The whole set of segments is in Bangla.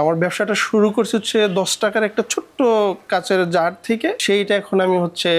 আমার ব্যবসাটা শুরু করছি হচ্ছে 10 টাকার একটা ছোট্ট কাচের জার থেকে, সেইটা এখন আমি হচ্ছে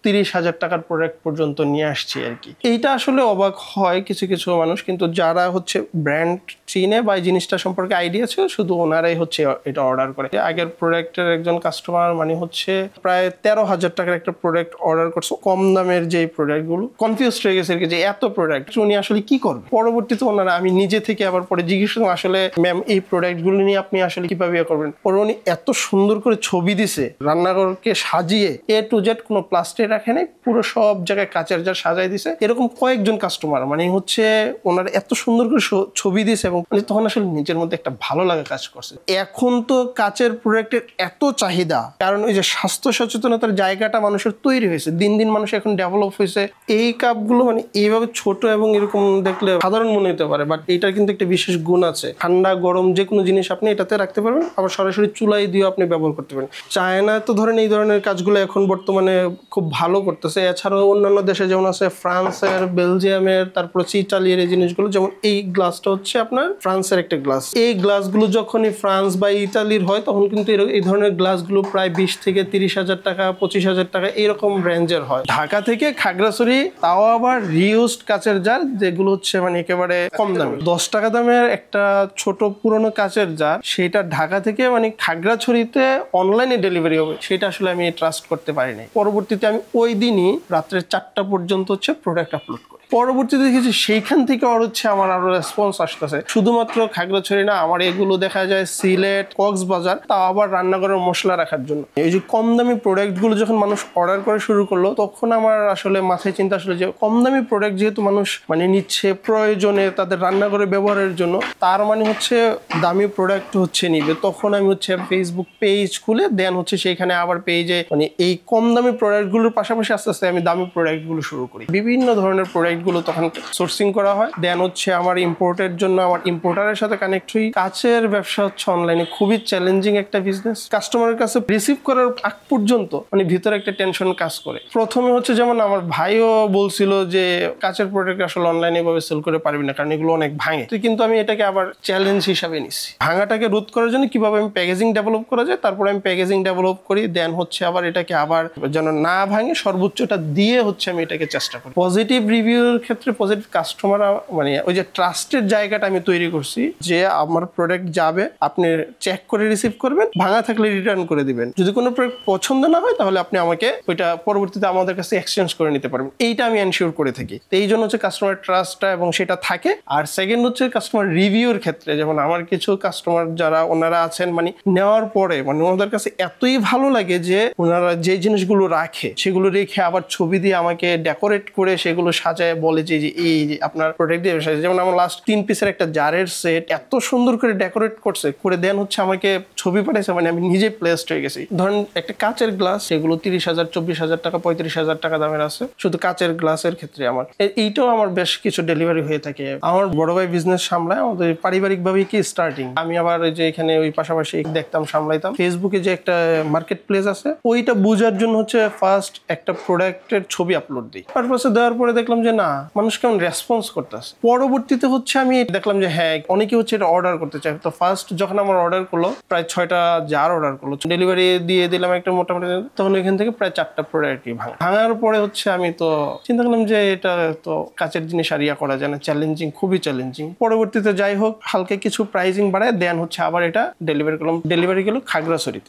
30,000 টাকার প্রোডাক্ট পর্যন্ত নিয়ে আসছি আর কি। এইটা আসলে অবাক হয় কিছু কিছু মানুষ, কিন্তু যারা হচ্ছে ব্র্যান্ড চিনে বা এই জিনিসটা সম্পর্কে আইডিয়া ছিল শুধু ওনারাই হচ্ছে এটা অর্ডার করে। আগের প্রোডাক্টের একজন কাস্টমার মানে হচ্ছে প্রায় 13,000 টাকার একটা প্রোডাক্ট অর্ডার করছে, কম দামের যে প্রোডাক্টগুলো। কনফিউজ হয়ে গেছে আর কি যে এত প্রোডাক্ট উনি আসলে কি করবে। পরবর্তীতে ওনারা আমি নিজে থেকে আবার পরে জিজ্ঞেস করলাম আসলে ম্যাম এই প্রোডাক্টগুলো নিয়ে আপনি আসলে কিভাবে করবেন। পরে উনি এত সুন্দর করে ছবি দিছে, রান্নাঘরকে সাজিয়ে A to Z কোনো প্লাস্টিক রাখে নাই, পুরো সব জায়গায় কাচের জার সাজাই দিছে। এরকম কয়েকজন কাস্টমার মানে হচ্ছে ওনারা এত সুন্দর করে ছবি দিছে এবং মানে তখন আসলে নিজের মধ্যে একটা ভালো লাগা কাজ করছে। এখন তো কাচের প্রোডাক্টের এত চাহিদা, কারণ ওই যে স্বাস্থ্য সচেতনতার জায়গাটা মানুষের তৈরি হয়েছে, দিন দিন মানুষ এখন ডেভেলপ হয়েছে। এই কাপগুলো মানে এইভাবে ছোট এবং এরকম দেখলে সাধারণ মনে হতে পারে, বাট এটার কিন্তু একটা বিশেষ গুণ আছে। ঠান্ডা গরম যে কোনো জিনিস আপনি এটাতে রাখতে পারবেন, আবার সরাসরি চুলাই দিয়ে আপনি ব্যবহার করতে পারেন। চায়না তো ধরেন এই ধরনের কাজগুলো এখন বর্তমানে খুব ভালো করতেছে। এছাড়াও অন্যান্য দেশে যেমন আছে ফ্রান্সের, বেলজিয়ামের, তারপর ইটালির এই জিনিসগুলো, যেমন এই গ্লাসটা হচ্ছে আপনার ফ্রান্সের একটা গ্লাস। এই গ্লাসগুলো যখনই ফ্রান্স বা ইটালির হয় তখন কিন্তু এই ধরনের গ্লাসগুলো প্রায় 20 থেকে 30,000 টাকা, 25,000 টাকা এরকম রেঞ্জের হয়। ঢাকা থেকে খাগড়াছড়ি, তাও আবার রিউজড কাচের জার, যেগুলো হচ্ছে মানে একেবারে কম দামে 10 টাকা দামের একটা ছোট পুরনো কাচের জার, সেটা ঢাকা থেকে মানে খাগড়াছড়িতে অনলাইনে ডেলিভারি হবে, সেটা আসলে আমি ট্রাস্ট করতে পারি নাই। পরবর্তীতে আমি ওই দিনই রাত্রে 4টা পর্যন্ত হচ্ছে প্রোডাক্ট আপলোড করি। পরবর্তীতে দেখেছি সেইখান থেকে আর হচ্ছে আমার আরো রেসপন্স আসতেছে। শুধুমাত্র খাগড়াছড়ি না, আমার এগুলো দেখা যায় সিলেট, কক্সবাজার, তাও আবার রান্নাঘরের মশলা রাখার জন্য। এই যে কম দামি প্রোডাক্টগুলো যখন মানুষ অর্ডার করে শুরু করলো, তখন আমার আসলে মাথায় চিন্তা আসলে যে কম দামি প্রোডাক্ট যেহেতু মানুষ মানে নিচ্ছে প্রয়োজনে তাদের রান্নাঘরে ব্যবহারের জন্য, তার মানে হচ্ছে দামি প্রোডাক্ট হচ্ছে নিবে। তখন আমি হচ্ছে ফেসবুক পেজ খুলে দেন হচ্ছে সেইখানে আবার পেজে মানে এই কম দামি প্রোডাক্টগুলোর পাশাপাশি আস্তে আস্তে আমি দামি প্রোডাক্টগুলো শুরু করি। বিভিন্ন ধরনের প্রোডাক্টগুলো তখন সোর্সিং করা হয়। দেন হচ্ছে আমার ইম্পোর্টের জন্য আমার ইম্পোর্টারের সাথে কানেক্ট হই। কাচের ব্যবসা হচ্ছে অনলাইনে খুবই চ্যালেঞ্জিং একটা বিজনেস। কাস্টমারের কাছে রিসিভ করার আগ পর্যন্ত মানে ভিতরে একটা টেনশন কাজ করে। প্রথমে হচ্ছে যেমন আমার ভাইও বলছিল যে কাচের প্রোডাক্ট আসলে অনলাইনে ভাবে সেল করে পারবি না, কারণ এগুলো অনেক ভাঙে। কিন্তু আমি এটাকে আবার চ্যালেঞ্জ হিসাবে নিচ্ছি। ভাঙাটাকে রোধ করার জন্য কিভাবে আমি প্যাকেজিং ডেভেলপ করা যায়, তারপরে আমি প্যাকেজিং ডেভেলপ করি। দেন হচ্ছে আবার এটাকে আবার যেন না ভাঙে সর্বোচ্চটা দিয়ে হচ্ছে আমি এটাকে চেষ্টা করি। পজিটিভ রিভিউর ক্ষেত্রে পজিটিভ কাস্টমার মানে ওই যে ট্রাস্টের জায়গাটা আমি তৈরি করছি, যে আমার প্রোডাক্ট যাবে, আপনি চেক করে রিসিভ করবেন, ভাঙা থাকলে রিটার্ন করে দিবেন। যদি কোনো প্রোডাক্ট পছন্দ না হয় তাহলে আপনি আমাকে ওইটা পরবর্তীতে আমাদের কাছে এক্সচেঞ্জ করে নিতে পারবেন। এইটা আমি এনশিওর করে থাকি। তো এই জন্য হচ্ছে কাস্টমার ট্রাস্টটা এবং সেটা থাকে। আর সেকেন্ড হচ্ছে কাস্টমার রিভিউর ক্ষেত্রে, যেমন আমার কিছু কাস্টমার যারা ওনারা আছেন মানে নেওয়ার পরে মানে ওনাদের কাছে এতই ভালো লাগে যে ওনারা যে জিনিসগুলো রাখে সেগুলো রেখে আবার ছবি দিয়ে আমাকে ডেকোরেট করে সেগুলো সাজায়, বলে যে এই যে আপনার প্রোডাক্ট দিয়ে সাজায়। যেমন আমার লাস্ট 3 পিসের একটা জারের সেট এত সুন্দর করে ডেকোরেট করছে, করে দেন হচ্ছে আমাকে ছবি পাঠাইছে, মানে আমি নিজে প্লেসড হয়ে গেছি। ধরেন একটা কাচের গ্লাস, সেগুলো 30,000, 24,000 টাকা, 35,000 টাকা দামের আছে শুধু কাচের গ্লাসের ক্ষেত্রে। আমার এইটাও আমার বেশ কিছু ডেলিভারি হয়ে থাকে। আমার বড় ভাই বিজনেস সামলায়, আমাদের পারিবারিক ভাবে কি স্টার্টিং। আমি আবার যে এখানে ওই পাশাপাশি দেখতাম, সামলাইতাম। ফেসবুকে যে একটা মার্কেট প্লেস আছে, ওইটা বোঝার জন্য হচ্ছে ফার্স্ট একটা প্রোডাক্টের ছবি আপলোড দিই। পারপাসে দেওয়ার পরে দেখলাম যে না, মানুষ কেমন রেসপন্স করতেছে। পরবর্তীতে হচ্ছে আমি দেখলাম যে হ্যাঁ, অনেকে হচ্ছে এটা অর্ডার করতে চায়। তো ফার্স্ট যখন আমার অর্ডার করলো, প্রায় 6টা জার অর্ডার করলো, ডেলিভারি দিয়ে দিলাম একটা মোটামুটি, তখন এখান থেকে প্রায় 4টা প্রোডাক্ট ভাঙার পরে হচ্ছে আমি তো চিন্তা করলাম যে এটা তো কাচের জিনিস আর ইয়া করা যায় না, চ্যালেঞ্জিং, খুবই চ্যালেঞ্জিং। পরবর্তীতে যাই হোক হালকা কিছু প্রাইজিং বাড়ায় দেন হচ্ছে আবার এটা ডেলিভারি করলাম। ডেলিভারি গেল খাগড়াছড়িতে।